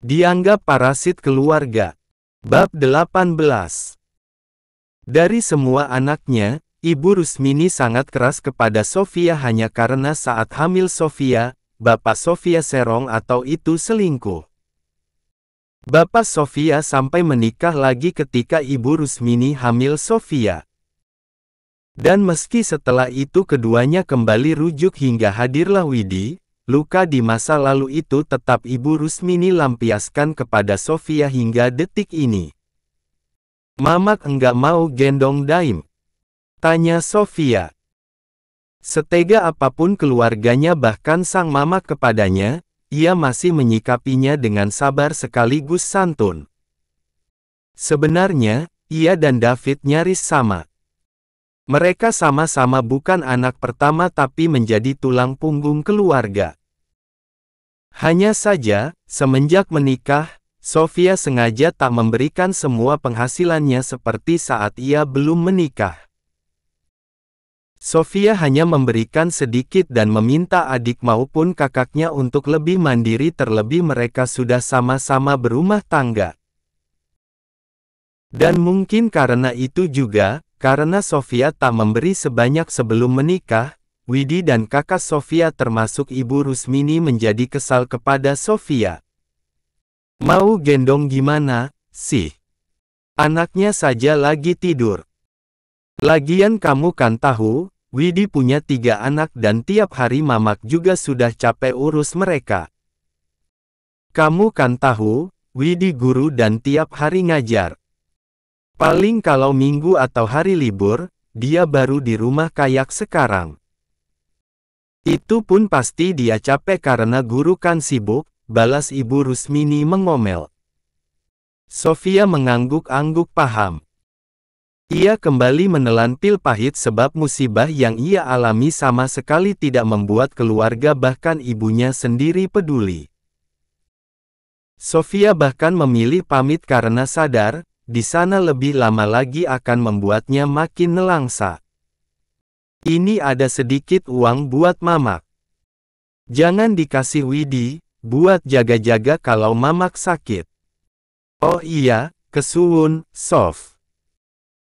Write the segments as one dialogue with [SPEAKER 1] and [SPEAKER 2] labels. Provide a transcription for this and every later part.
[SPEAKER 1] Dianggap parasit keluarga. Bab 18. Dari semua anaknya, Ibu Rusmini sangat keras kepada Sofia hanya karena saat hamil Sofia, Bapak Sofia serong atau itu selingkuh. Bapak Sofia sampai menikah lagi ketika Ibu Rusmini hamil Sofia. Dan meski setelah itu keduanya kembali rujuk hingga hadirlah Widi, luka di masa lalu itu tetap Ibu Rusmini lampiaskan kepada Sofia hingga detik ini. "Mamak enggak mau gendong Daim?" tanya Sofia. Setega apapun keluarganya bahkan sang mamak kepadanya, ia masih menyikapinya dengan sabar sekaligus santun. Sebenarnya, ia dan David nyaris sama. Mereka sama-sama bukan anak pertama tapi menjadi tulang punggung keluarga. Hanya saja, semenjak menikah, Sofia sengaja tak memberikan semua penghasilannya seperti saat ia belum menikah. Sofia hanya memberikan sedikit dan meminta adik maupun kakaknya untuk lebih mandiri terlebih mereka sudah sama-sama berumah tangga. Dan mungkin karena itu juga, karena Sofia tak memberi sebanyak sebelum menikah, Widi dan kakak Sofia termasuk Ibu Rusmini menjadi kesal kepada Sofia. "Mau gendong gimana, sih? Anaknya saja lagi tidur. Lagian kamu kan tahu, Widi punya 3 anak dan tiap hari mamak juga sudah capek urus mereka. Kamu kan tahu, Widi guru dan tiap hari ngajar. Paling kalau minggu atau hari libur, dia baru di rumah kayak sekarang. Itu pun pasti dia capek karena guru kan sibuk," balas Ibu Rusmini mengomel. Sofia mengangguk-angguk paham. Ia kembali menelan pil pahit sebab musibah yang ia alami sama sekali tidak membuat keluarga bahkan ibunya sendiri peduli. Sofia bahkan memilih pamit karena sadar, di sana lebih lama lagi akan membuatnya makin nelangsa. "Ini ada sedikit uang buat mamak. Jangan dikasih Widi, buat jaga-jaga kalau mamak sakit." "Oh iya, kesuwun, Sof."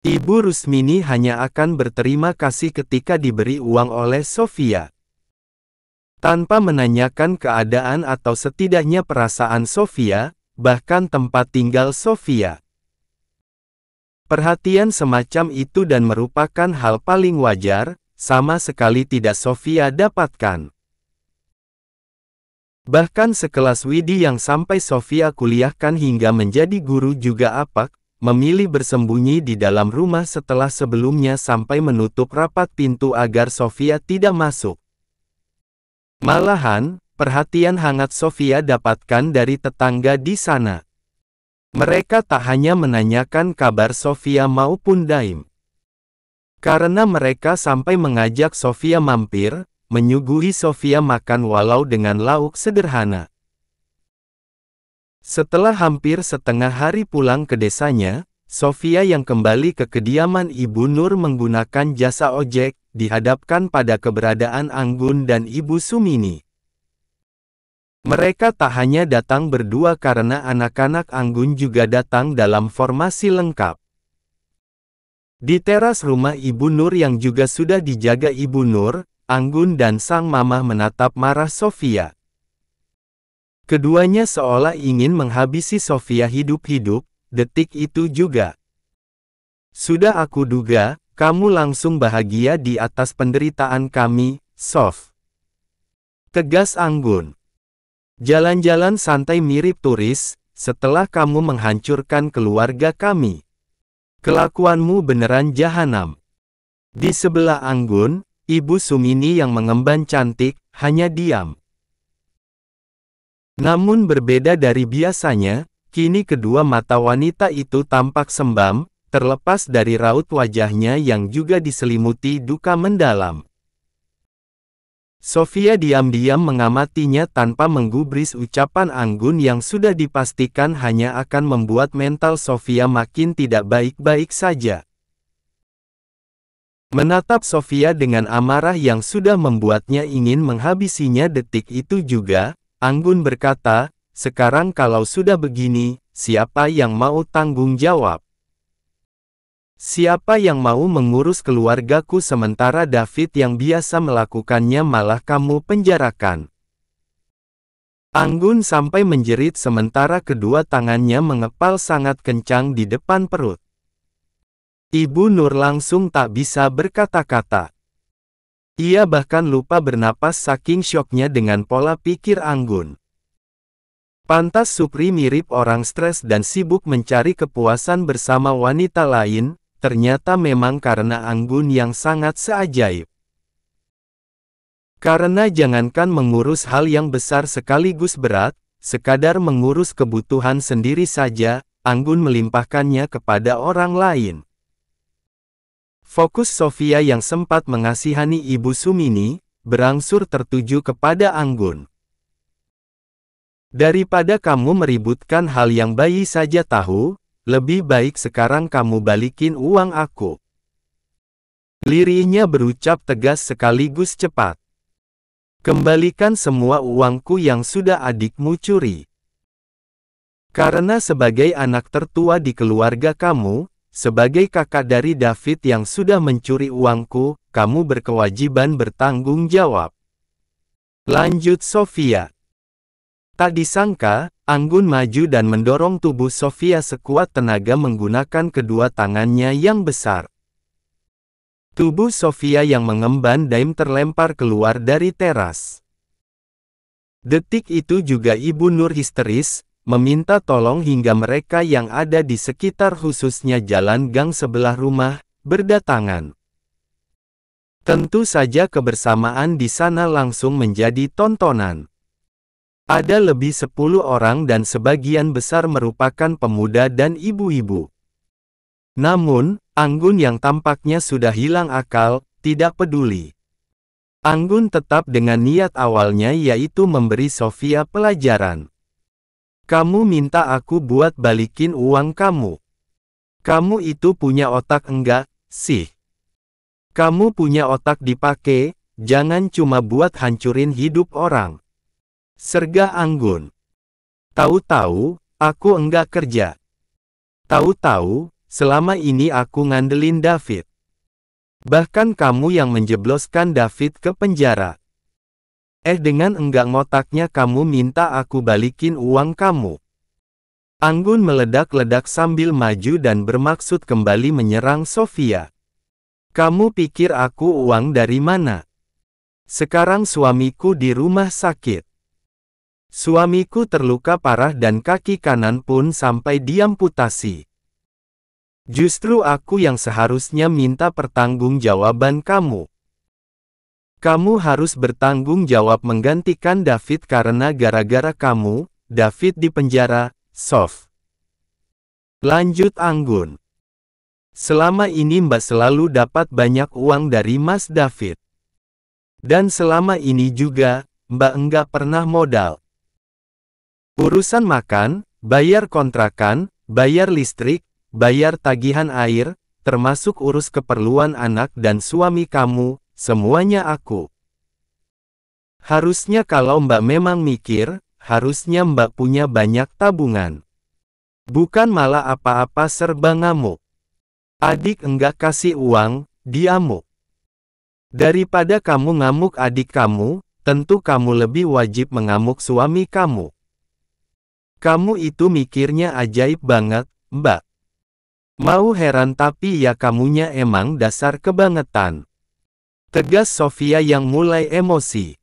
[SPEAKER 1] Ibu Rusmini hanya akan berterima kasih ketika diberi uang oleh Sofia. Tanpa menanyakan keadaan atau setidaknya perasaan Sofia, bahkan tempat tinggal Sofia. Perhatian semacam itu dan merupakan hal paling wajar, sama sekali tidak Sofia dapatkan. Bahkan sekelas Widi yang sampai Sofia kuliahkan hingga menjadi guru juga apek, memilih bersembunyi di dalam rumah setelah sebelumnya sampai menutup rapat pintu agar Sofia tidak masuk. Malahan, perhatian hangat Sofia dapatkan dari tetangga di sana. Mereka tak hanya menanyakan kabar Sofia maupun Daim. Karena mereka sampai mengajak Sofia mampir, menyuguhi Sofia makan walau dengan lauk sederhana. Setelah hampir setengah hari pulang ke desanya, Sofia yang kembali ke kediaman Ibu Nur menggunakan jasa ojek, dihadapkan pada keberadaan Anggun dan Ibu Sumini. Mereka tak hanya datang berdua karena anak-anak Anggun juga datang dalam formasi lengkap. Di teras rumah Ibu Nur yang juga sudah dijaga Ibu Nur, Anggun dan sang mamah menatap marah Sofia. Keduanya seolah ingin menghabisi Sofia hidup-hidup, detik itu juga. "Sudah aku duga, kamu langsung bahagia di atas penderitaan kami, Sof," tegas Anggun. "Jalan-jalan santai mirip turis, setelah kamu menghancurkan keluarga kami. Kelakuanmu beneran jahanam." Di sebelah Anggun, Ibu Sumini yang mengemban cantik, hanya diam. Namun berbeda dari biasanya, kini kedua mata wanita itu tampak sembam, terlepas dari raut wajahnya yang juga diselimuti duka mendalam. Sofia diam-diam mengamatinya tanpa menggubris ucapan Anggun yang sudah dipastikan hanya akan membuat mental Sofia makin tidak baik-baik saja. Menatap Sofia dengan amarah yang sudah membuatnya ingin menghabisinya detik itu juga, Anggun berkata, sekarang kalau sudah begini, siapa yang mau tanggung jawab? Siapa yang mau mengurus keluargaku sementara David yang biasa melakukannya malah kamu penjarakan? Anggun sampai menjerit sementara kedua tangannya mengepal sangat kencang di depan perut. Ibu Nur langsung tak bisa berkata-kata. Ia bahkan lupa bernapas saking syoknya dengan pola pikir Anggun. Pantas Supri mirip orang stres dan sibuk mencari kepuasan bersama wanita lain, ternyata memang karena Anggun yang sangat seajaib. Karena jangankan mengurus hal yang besar sekaligus berat, sekadar mengurus kebutuhan sendiri saja, Anggun melimpahkannya kepada orang lain. Fokus Sofia yang sempat mengasihani Ibu Sumini, berangsur tertuju kepada Anggun. Daripada kamu meributkan hal yang bayi saja tahu, lebih baik sekarang kamu balikin uang aku. Lirihnya berucap tegas sekaligus cepat. Kembalikan semua uangku yang sudah adikmu curi. Karena sebagai anak tertua di keluarga kamu, sebagai kakak dari David yang sudah mencuri uangku, kamu berkewajiban bertanggung jawab. Lanjut Sofia. Tak disangka, Anggun maju dan mendorong tubuh Sofia sekuat tenaga menggunakan kedua tangannya yang besar. Tubuh Sofia yang mengemban daim terlempar keluar dari teras. Detik itu juga Ibu Nur histeris, meminta tolong hingga mereka yang ada di sekitar khususnya jalan gang sebelah rumah, berdatangan. Tentu saja kebersamaan di sana langsung menjadi tontonan. Ada lebih 10 orang dan sebagian besar merupakan pemuda dan ibu-ibu. Namun, Anggun yang tampaknya sudah hilang akal, tidak peduli. Anggun tetap dengan niat awalnya yaitu memberi Sofia pelajaran. Kamu minta aku buat balikin uang kamu. Kamu itu punya otak enggak, sih? Kamu punya otak dipakai, jangan cuma buat hancurin hidup orang. Sergah Anggun. Tahu-tahu, aku enggak kerja. Tahu-tahu, selama ini aku ngandelin David. Bahkan kamu yang menjebloskan David ke penjara. Dengan enggak ngotaknya kamu minta aku balikin uang kamu. Anggun meledak-ledak sambil maju dan bermaksud kembali menyerang Sofia. Kamu pikir aku uang dari mana? Sekarang suamiku di rumah sakit. Suamiku terluka parah dan kaki kanan pun sampai diamputasi. Justru aku yang seharusnya minta pertanggungjawaban kamu. Kamu harus bertanggung jawab menggantikan David karena gara-gara kamu, David di penjara, Sof. Lanjut Anggun. Selama ini Mbak selalu dapat banyak uang dari Mas David. Dan selama ini juga, Mbak enggak pernah modal. Urusan makan, bayar kontrakan, bayar listrik, bayar tagihan air, termasuk urus keperluan anak dan suami kamu, semuanya aku. Harusnya kalau Mbak memang mikir, harusnya Mbak punya banyak tabungan. Bukan malah apa-apa serba ngamuk. Adik enggak kasih uang, diamuk. Daripada kamu ngamuk adik kamu, tentu kamu lebih wajib mengamuk suami kamu. Kamu itu mikirnya ajaib banget, Mbak. Mau heran tapi ya kamunya emang dasar kebangetan. Tegas Sofia yang mulai emosi.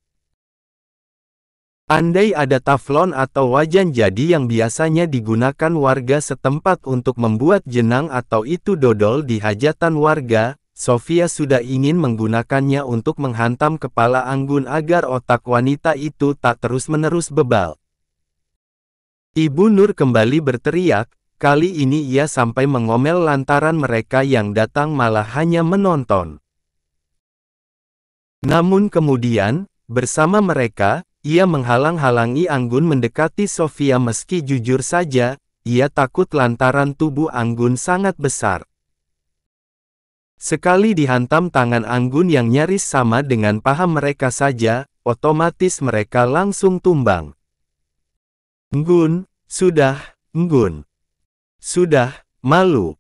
[SPEAKER 1] Andai ada taflon atau wajan jadi yang biasanya digunakan warga setempat untuk membuat jenang atau itu dodol di hajatan warga, Sofia sudah ingin menggunakannya untuk menghantam kepala Anggun agar otak wanita itu tak terus-menerus bebal. Ibu Nur kembali berteriak, kali ini ia sampai mengomel lantaran mereka yang datang malah hanya menonton. Namun kemudian, bersama mereka, ia menghalang-halangi Anggun mendekati Sofia meski jujur saja, ia takut lantaran tubuh Anggun sangat besar. Sekali dihantam tangan Anggun yang nyaris sama dengan paha mereka saja, otomatis mereka langsung tumbang. Nggun, sudah, Nggun. Sudah, malu.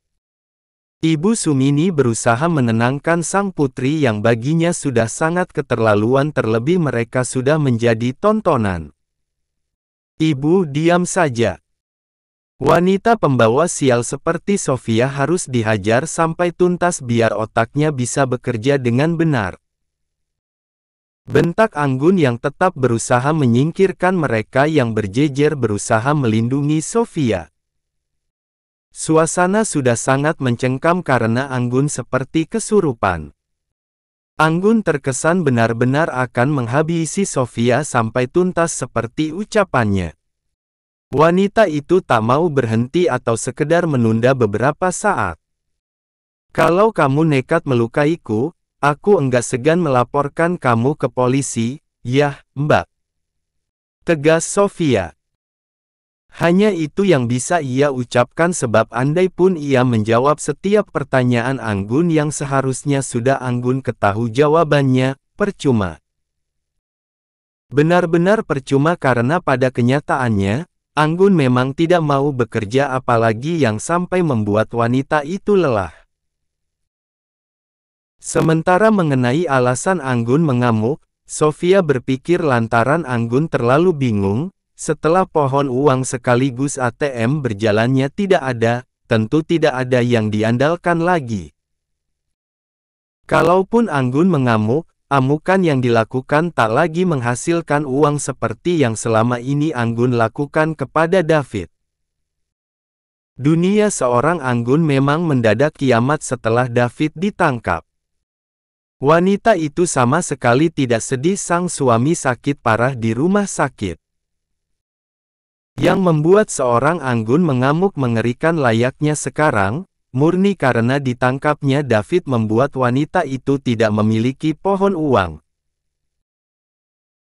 [SPEAKER 1] Ibu Sumini berusaha menenangkan sang putri yang baginya sudah sangat keterlaluan, terlebih mereka sudah menjadi tontonan. Ibu, diam saja. Wanita pembawa sial seperti Sofia harus dihajar sampai tuntas biar otaknya bisa bekerja dengan benar. Bentak Anggun yang tetap berusaha menyingkirkan mereka yang berjejer berusaha melindungi Sofia. Suasana sudah sangat mencengkam karena Anggun seperti kesurupan. Anggun terkesan benar-benar akan menghabisi Sofia sampai tuntas seperti ucapannya. Wanita itu tak mau berhenti atau sekedar menunda beberapa saat. Kalau kamu nekat melukaiku, aku enggak segan melaporkan kamu ke polisi, yah, Mbak. Tegas Sofia. Hanya itu yang bisa ia ucapkan sebab andai pun ia menjawab setiap pertanyaan Anggun yang seharusnya sudah Anggun ketahui jawabannya, percuma. Benar-benar percuma karena pada kenyataannya, Anggun memang tidak mau bekerja apalagi yang sampai membuat wanita itu lelah. Sementara mengenai alasan Anggun mengamuk, Sofia berpikir lantaran Anggun terlalu bingung. Setelah pohon uang sekaligus ATM berjalannya tidak ada, tentu tidak ada yang diandalkan lagi. Kalaupun Anggun mengamuk, amukan yang dilakukan tak lagi menghasilkan uang seperti yang selama ini Anggun lakukan kepada David. Dunia seorang Anggun memang mendadak kiamat setelah David ditangkap. Wanita itu sama sekali tidak sedih sang suami sakit parah di rumah sakit. Yang membuat seorang Anggun mengamuk mengerikan layaknya sekarang, murni karena ditangkapnya David membuat wanita itu tidak memiliki pohon uang.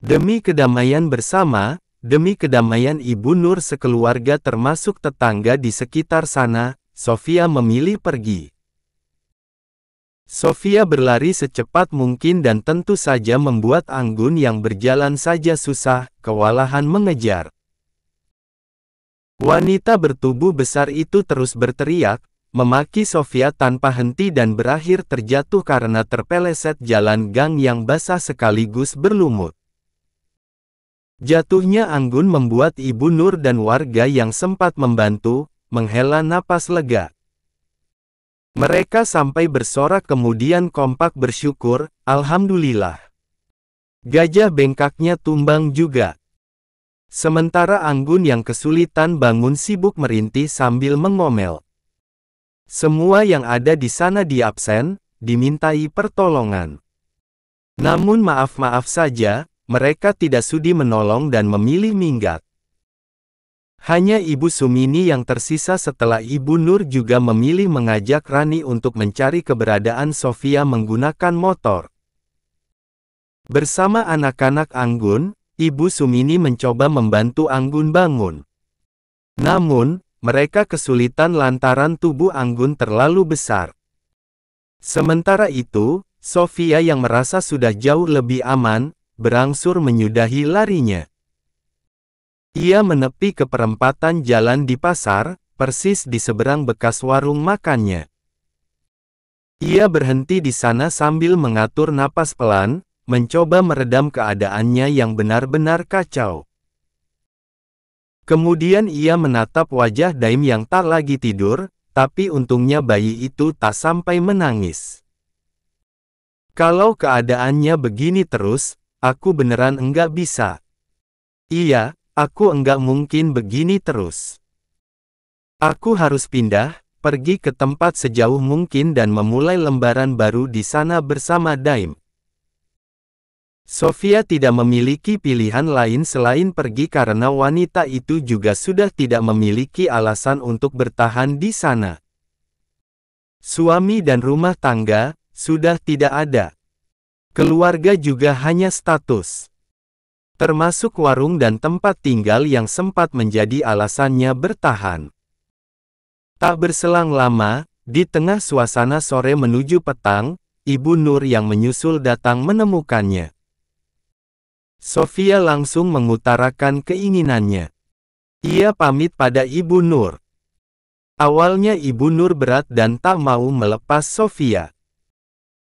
[SPEAKER 1] Demi kedamaian bersama, demi kedamaian Ibu Nur sekeluarga termasuk tetangga di sekitar sana, Sofia memilih pergi. Sofia berlari secepat mungkin dan tentu saja membuat Anggun yang berjalan saja susah, kewalahan mengejar. Wanita bertubuh besar itu terus berteriak, memaki Sofia tanpa henti dan berakhir terjatuh karena terpeleset jalan gang yang basah sekaligus berlumut. Jatuhnya Anggun membuat Ibu Nur dan warga yang sempat membantu, menghela napas lega. Mereka sampai bersorak kemudian kompak bersyukur, Alhamdulillah. Gajah bengkaknya tumbang juga. Sementara Anggun yang kesulitan bangun sibuk merintih sambil mengomel. Semua yang ada di sana diabsen, dimintai pertolongan. Namun maaf-maaf saja, mereka tidak sudi menolong dan memilih minggat. Hanya Ibu Sumini yang tersisa setelah Ibu Nur juga memilih mengajak Rani untuk mencari keberadaan Sofia menggunakan motor. Bersama anak-anak Anggun, Ibu Sumini mencoba membantu Anggun bangun. Namun, mereka kesulitan lantaran tubuh Anggun terlalu besar. Sementara itu, Sofia yang merasa sudah jauh lebih aman, berangsur menyudahi larinya. Ia menepi ke perempatan jalan di pasar, persis di seberang bekas warung makannya. Ia berhenti di sana sambil mengatur napas pelan, mencoba meredam keadaannya yang benar-benar kacau. Kemudian ia menatap wajah Daim yang tak lagi tidur, tapi untungnya bayi itu tak sampai menangis. Kalau keadaannya begini terus, aku beneran enggak bisa. Iya, aku enggak mungkin begini terus. Aku harus pindah, pergi ke tempat sejauh mungkin dan memulai lembaran baru di sana bersama Daim. Sofia tidak memiliki pilihan lain selain pergi karena wanita itu juga sudah tidak memiliki alasan untuk bertahan di sana. Suami dan rumah tangga, sudah tidak ada. Keluarga juga hanya status. Termasuk warung dan tempat tinggal yang sempat menjadi alasannya bertahan. Tak berselang lama, di tengah suasana sore menuju petang, Ibu Nur yang menyusul datang menemukannya. Sofia langsung mengutarakan keinginannya. Ia pamit pada Ibu Nur. Awalnya Ibu Nur berat dan tak mau melepas Sofia.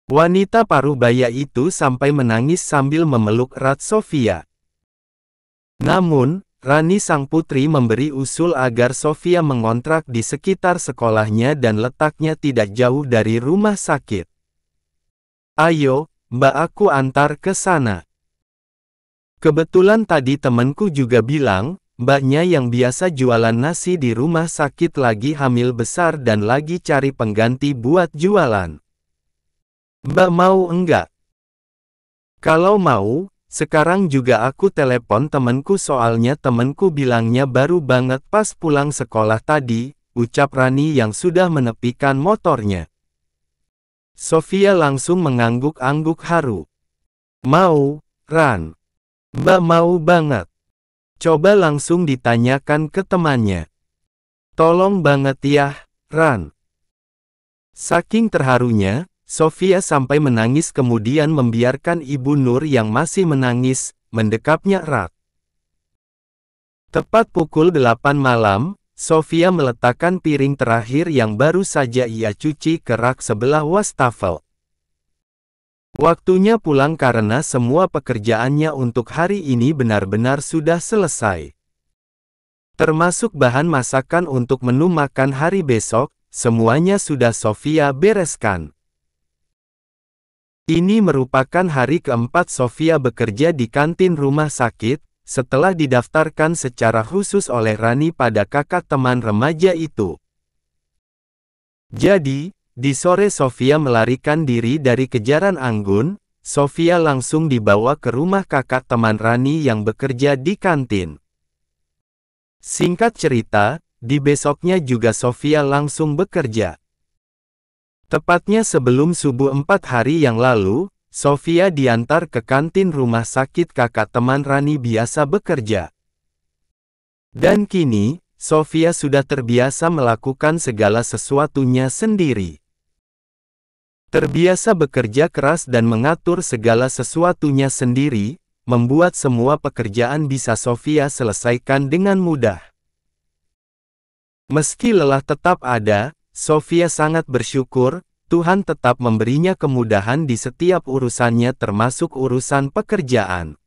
[SPEAKER 1] Wanita parubaya itu sampai menangis sambil memeluk erat Sofia. Namun, Rani sang putri memberi usul agar Sofia mengontrak di sekitar sekolahnya dan letaknya tidak jauh dari rumah sakit. Ayo, Mbak, aku antar ke sana. Kebetulan tadi temanku juga bilang, mbaknya yang biasa jualan nasi di rumah sakit lagi hamil besar dan lagi cari pengganti buat jualan. Mbak mau enggak? Kalau mau, sekarang juga aku telepon temanku soalnya temanku bilangnya baru banget pas pulang sekolah tadi, ucap Rani yang sudah menepikan motornya. Sofia langsung mengangguk-angguk haru. Mau, Ran. Mbak mau banget. Coba langsung ditanyakan ke temannya. Tolong banget ya, Ran. Saking terharunya, Sofia sampai menangis kemudian membiarkan Ibu Nur yang masih menangis, mendekapnya erat. Tepat pukul 8 malam, Sofia meletakkan piring terakhir yang baru saja ia cuci ke rak sebelah wastafel. Waktunya pulang karena semua pekerjaannya untuk hari ini benar-benar sudah selesai. Termasuk bahan masakan untuk menu makan hari besok, semuanya sudah Sofia bereskan. Ini merupakan hari keempat Sofia bekerja di kantin rumah sakit, setelah didaftarkan secara khusus oleh Rani pada kakak teman remaja itu. Jadi, di sore Sofia melarikan diri dari kejaran Anggun, Sofia langsung dibawa ke rumah kakak teman Rani yang bekerja di kantin. Singkat cerita, di besoknya juga Sofia langsung bekerja. Tepatnya sebelum subuh 4 hari yang lalu, Sofia diantar ke kantin rumah sakit kakak teman Rani biasa bekerja. Dan kini, Sofia sudah terbiasa melakukan segala sesuatunya sendiri. Terbiasa bekerja keras dan mengatur segala sesuatunya sendiri, membuat semua pekerjaan bisa Sofia selesaikan dengan mudah. Meski lelah tetap ada, Sofia sangat bersyukur, Tuhan tetap memberinya kemudahan di setiap urusannya termasuk urusan pekerjaan.